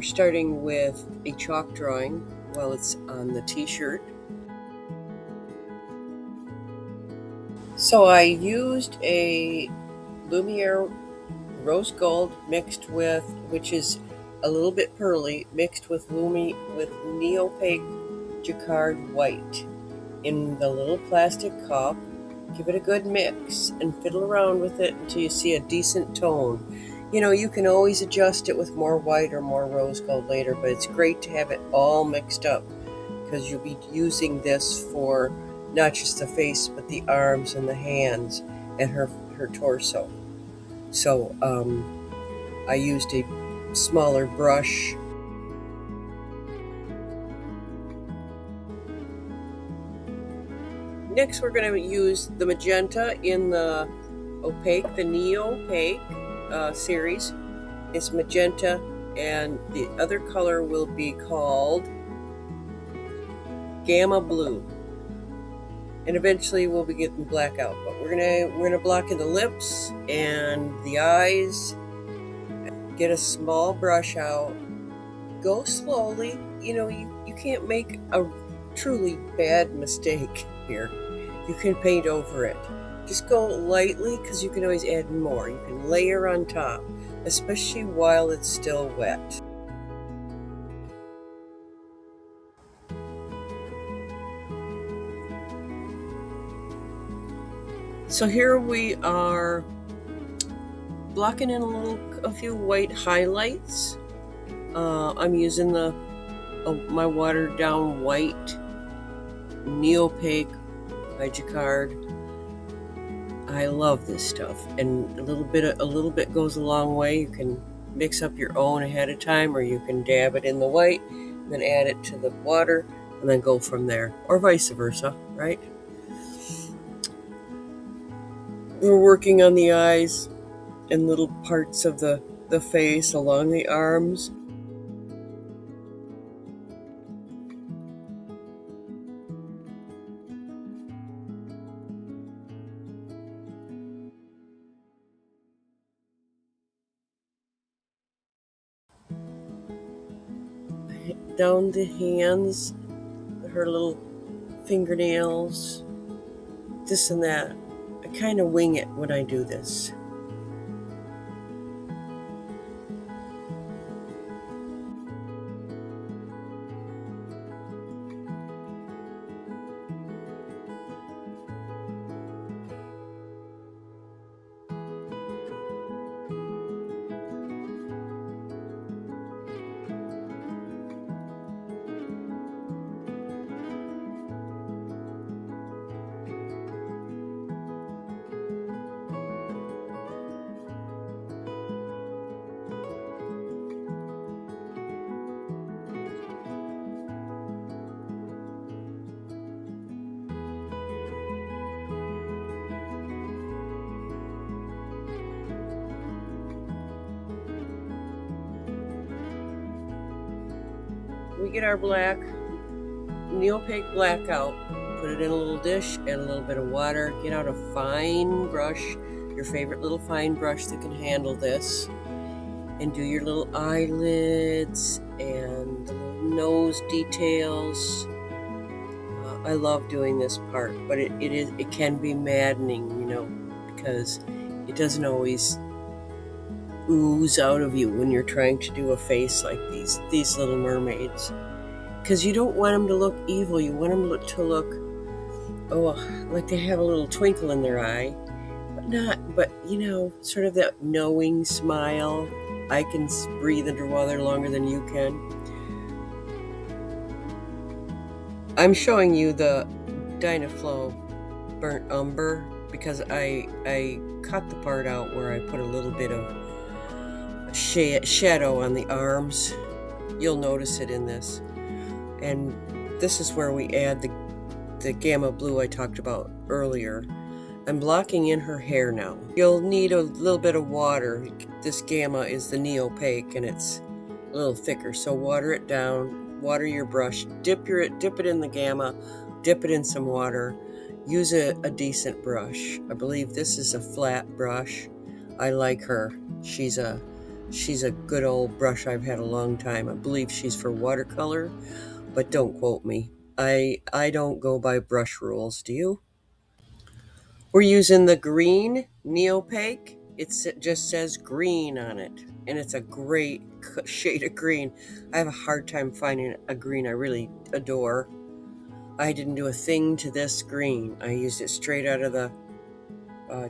we're starting with a chalk drawing while it's on the t-shirt. So I used a Lumiere rose gold mixed with, which is a little bit pearly, mixed with neopaque jacquard white in the little plastic cup. Give it a good mix and fiddle around with it until you see a decent tone. You know, you can always adjust it with more white or more rose gold later, but it's great to have it all mixed up because you'll be using this for not just the face, but the arms and the hands and her torso. So I used a smaller brush. Next, we're going to use the magenta in the opaque, the neo-opaque series. It's magenta, and the other color will be called Gamma Blue. And eventually we'll be getting black out, but we're gonna block in the lips and the eyes. Get a small brush out. Go slowly. You know, you can't make a truly bad mistake here. You can paint over it. Just go lightly because you can always add more. You can layer on top, especially while it's still wet. So here we are blocking in a few white highlights. I'm using my watered down white neopaque by Jacquard. I love this stuff, and a little bit goes a long way. You can mix up your own ahead of time, or you can dab it in the white, and then add it to the water, and then go from there, or vice versa, right? We're working on the eyes and little parts of the face along the arms. Down the hands, her little fingernails, this and that. I kind of wing it when I do this. We get our black, neopaque black out, put it in a little dish, add a little bit of water, get out a fine brush, your favorite little fine brush that can handle this, and do your little eyelids and the little nose details. I love doing this part, but it can be maddening, you know, because it doesn't always ooze out of you when you're trying to do a face like these little mermaids, because you don't want them to look evil. You want them to look like they have a little twinkle in their eye, but you know, sort of that knowing smile. I can breathe underwater longer than you can. I'm showing you the Dynaflow burnt umber because I cut the part out where I put a little bit of shadow on the arms. You'll notice it in this, and this is where we add the Gamma Blue I talked about earlier. I'm blocking in her hair now. You'll need a little bit of water. This Gamma is the neopaque and it's a little thicker, so water it down, water your brush, dip it in the Gamma, dip it in some water. Use a decent brush. I believe this is a flat brush. I like her. She's a She's a good old brush I've had a long time. I believe she's for watercolor, but don't quote me. I don't go by brush rules, do you? We're using the green Neopaque. It just says green on it, and it's a great shade of green. I have a hard time finding a green I really adore. I didn't do a thing to this green. I used it straight out of the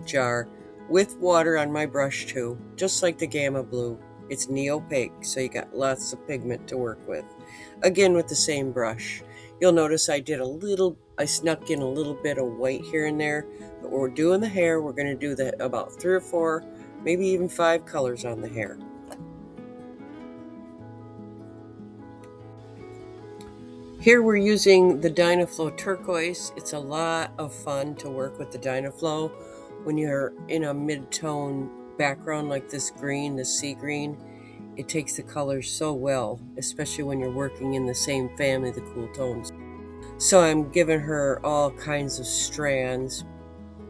jar with water on my brush too, just like the Gamma Blue. It's Neopaque, so you got lots of pigment to work with. Again, with the same brush. You'll notice I snuck in a little bit of white here and there, but when we're doing the hair, we're going to do about 3 or 4, maybe even 5 colors on the hair. Here we're using the Dynaflow Turquoise. It's a lot of fun to work with the Dynaflow when you're in a mid-tone background like this green, the sea green. It takes the colors so well, especially when you're working in the same family, the cool tones. So I'm giving her all kinds of strands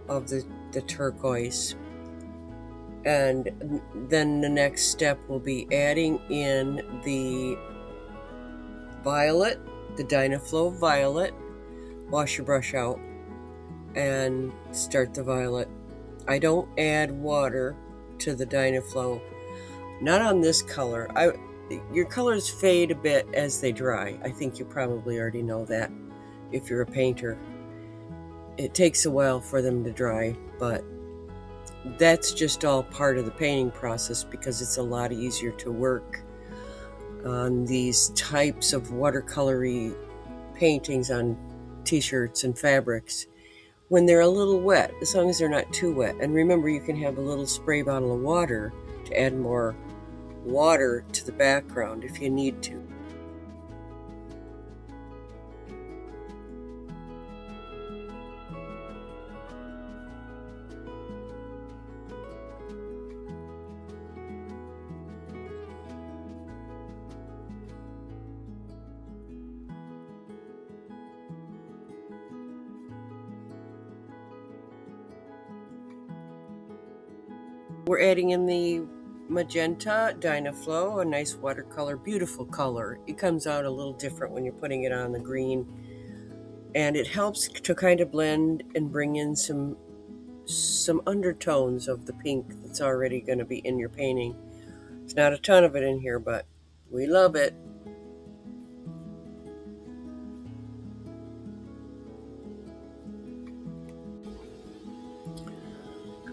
of the turquoise. And then the next step will be adding in the violet, the Dynaflow Violet. Wash your brush out and start the violet. I don't add water to the Dynaflow, not on this color. Your colors fade a bit as they dry. I think you probably already know that if you're a painter. It takes a while for them to dry, but that's just all part of the painting process because it's a lot easier to work on these types of watercolory paintings on t-shirts and fabrics when they're a little wet, as long as they're not too wet. And remember, you can have a little spray bottle of water to add more water to the background if you need to. We're adding in the magenta Dynaflow, a nice watercolor, beautiful color. It comes out a little different when you're putting it on the green, and it helps to kind of blend and bring in some undertones of the pink that's already going to be in your painting. There's not a ton of it in here, but we love it.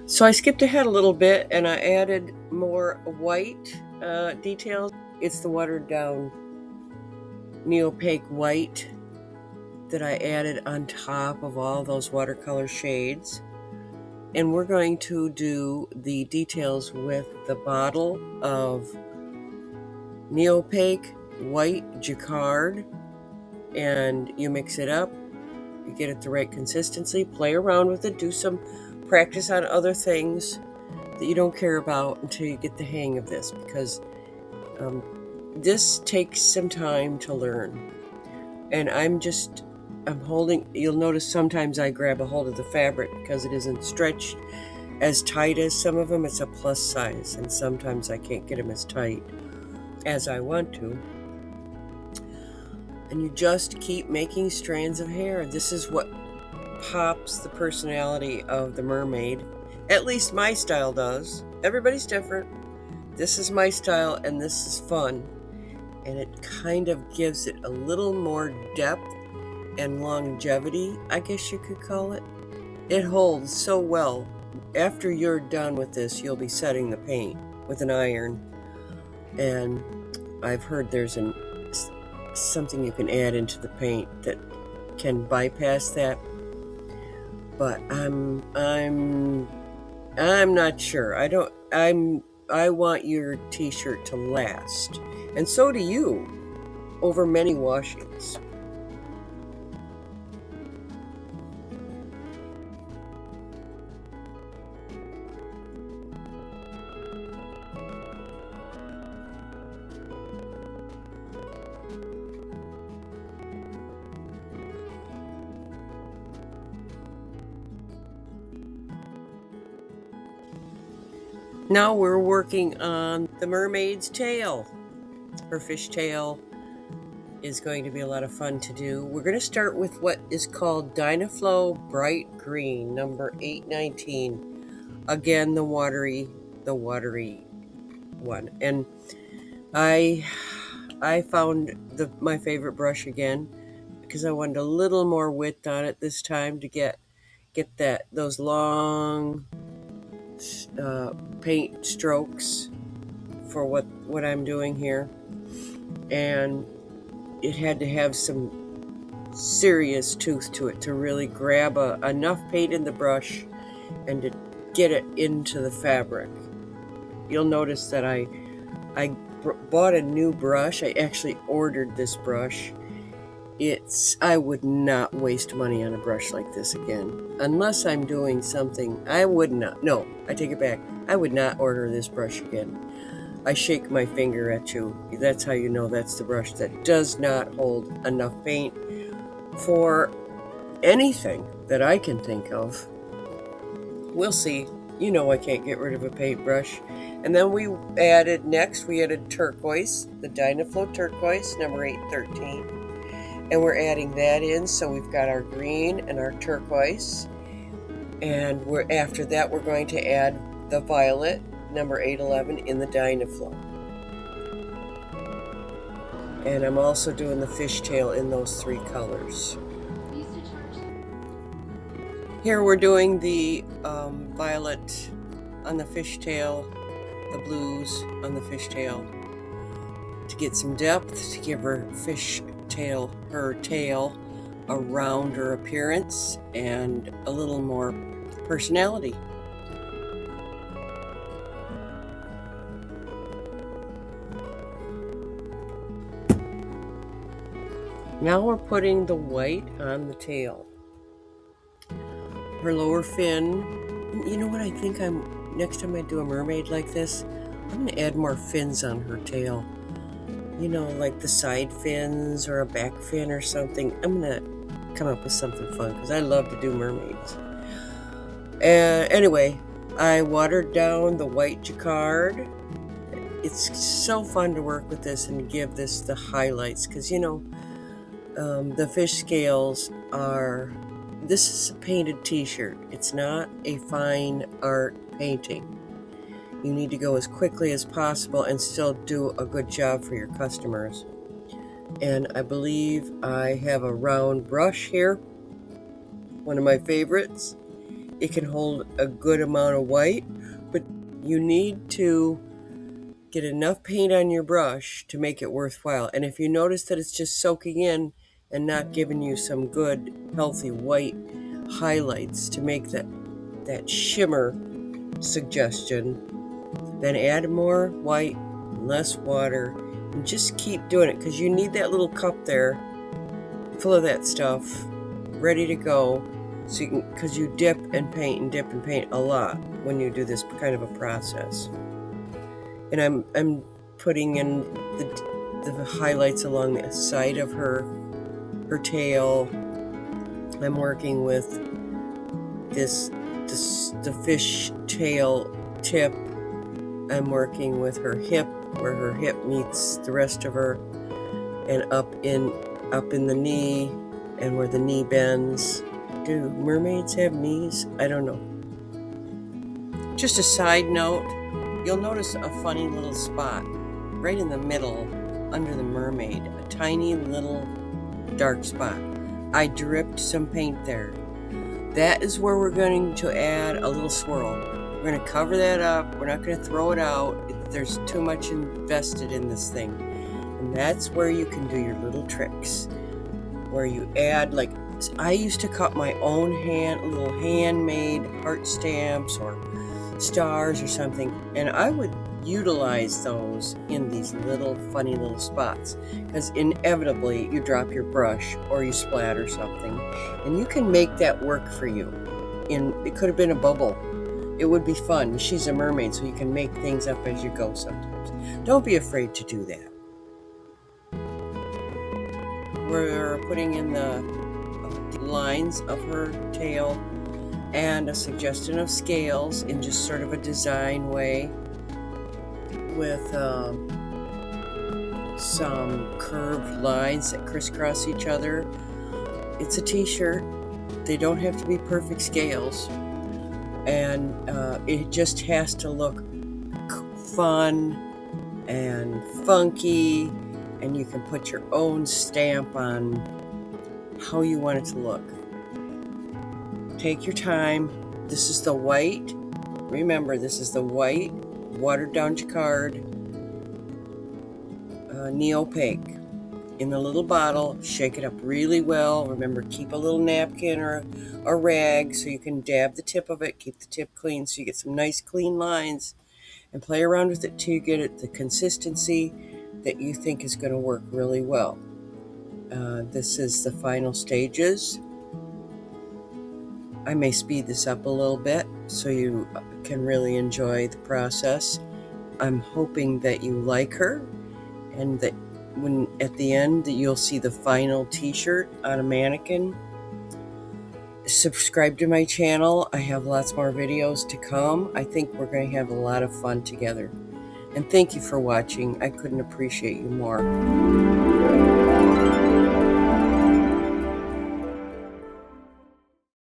So I skipped ahead a little bit and I added more white details. It's the watered down Neopaque white that I added on top of all those watercolor shades. And we're going to do the details with the bottle of Neopaque white jacquard, and you mix it up, you get it the right consistency, play around with it, do some practice on other things that you don't care about until you get the hang of this, because this takes some time to learn. And I'm holding, you'll notice sometimes I grab a hold of the fabric because it isn't stretched as tight as some of them. It's a plus size, and sometimes I can't get them as tight as I want to. And you just keep making strands of hair. This is what pops the personality of the mermaid. At least my style does. Everybody's different. This is my style, and this is fun. And it kind of gives it a little more depth and longevity, I guess you could call it. It holds so well. After you're done with this, you'll be setting the paint with an iron. And I've heard there's something you can add into the paint that can bypass that, but I'm not sure. I want your t-shirt to last, and so do you, over many washings. Now we're working on the mermaid's tail. Her fish tail is going to be a lot of fun to do. We're going to start with what is called Dynaflow Bright Green, number 819. Again, the watery one. And I found my favorite brush again because I wanted a little more width on it this time to get those long paint strokes for what I'm doing here. And it had to have some serious tooth to it to really grab enough paint in the brush and to get it into the fabric. You'll notice that I bought a new brush. I actually ordered this brush. I would not waste money on a brush like this again. Unless I'm doing something, I would not. No, I take it back. I would not order this brush again. I shake my finger at you. That's how you know that's the brush that does not hold enough paint for anything that I can think of. We'll see. You know I can't get rid of a paintbrush. And then we added turquoise, the Dynaflow turquoise, number 813. And we're adding that in, so we've got our green and our turquoise. And after that we're going to add the violet, number 811, in the Dynaflow. And I'm also doing the fishtail in those three colors. Here we're doing the violet on the fishtail, the blues on the fishtail, to get some depth, to give her tail a rounder appearance and a little more personality. Now we're putting the white on the tail. Her lower fin. You know what I think next time I do a mermaid like this, I'm going to add more fins on her tail. You know, like the side fins or a back fin or something. I'm going to come up with something fun because I love to do mermaids. Anyway, I watered down the white jacquard. It's so fun to work with this and give this the highlights because, you know, the fish scales this is a painted t-shirt. It's not a fine art painting. You need to go as quickly as possible and still do a good job for your customers. And I believe I have a round brush here, one of my favorites. It can hold a good amount of white, but you need to get enough paint on your brush to make it worthwhile. And if you notice that it's just soaking in and not giving you some good, healthy white highlights to make that shimmer suggestion, then add more white, less water, and just keep doing it because you need that little cup there full of that stuff ready to go, so you can, because you dip and paint a lot when you do this kind of a process. And I'm putting in the highlights along the side of her tail. I'm working with the fish tail tip. I'm working with her hip, where her hip meets the rest of her, and up in the knee, and where the knee bends. Do mermaids have knees? I don't know. Just a side note, you'll notice a funny little spot right in the middle under the mermaid, a tiny little dark spot. I dripped some paint there. That is where we're going to add a little swirl. We're going to cover that up. We're not going to throw it out. There's too much invested in this thing. And that's where you can do your little tricks, where you add, like, I used to cut my own little handmade heart stamps or stars or something, and I would utilize those in these little funny little spots, because inevitably you drop your brush or you splatter something, and you can make that work for you. It could have been a bubble. It would be fun. She's a mermaid, so you can make things up as you go sometimes. Don't be afraid to do that. We're putting in the lines of her tail, and a suggestion of scales in just sort of a design way with some curved lines that crisscross each other. It's a t-shirt. They don't have to be perfect scales, and it just has to look fun and funky, and you can put your own stamp on how you want it to look. Take your time. This is the white. Remember, this is the white watered down jacquard neopaque in the little bottle. Shake it up really well. Remember, keep a little napkin or a rag so you can dab the tip of it. Keep the tip clean so you get some nice clean lines, and play around with it till you get it the consistency that you think is going to work really well. This is the final stages. I may speed this up a little bit so you can really enjoy the process. I'm hoping that you like her, and that when at the end that you'll see the final t-shirt on a mannequin. Subscribe to my channel. I have lots more videos to come. I think we're going to have a lot of fun together. And thank you for watching. I couldn't appreciate you more.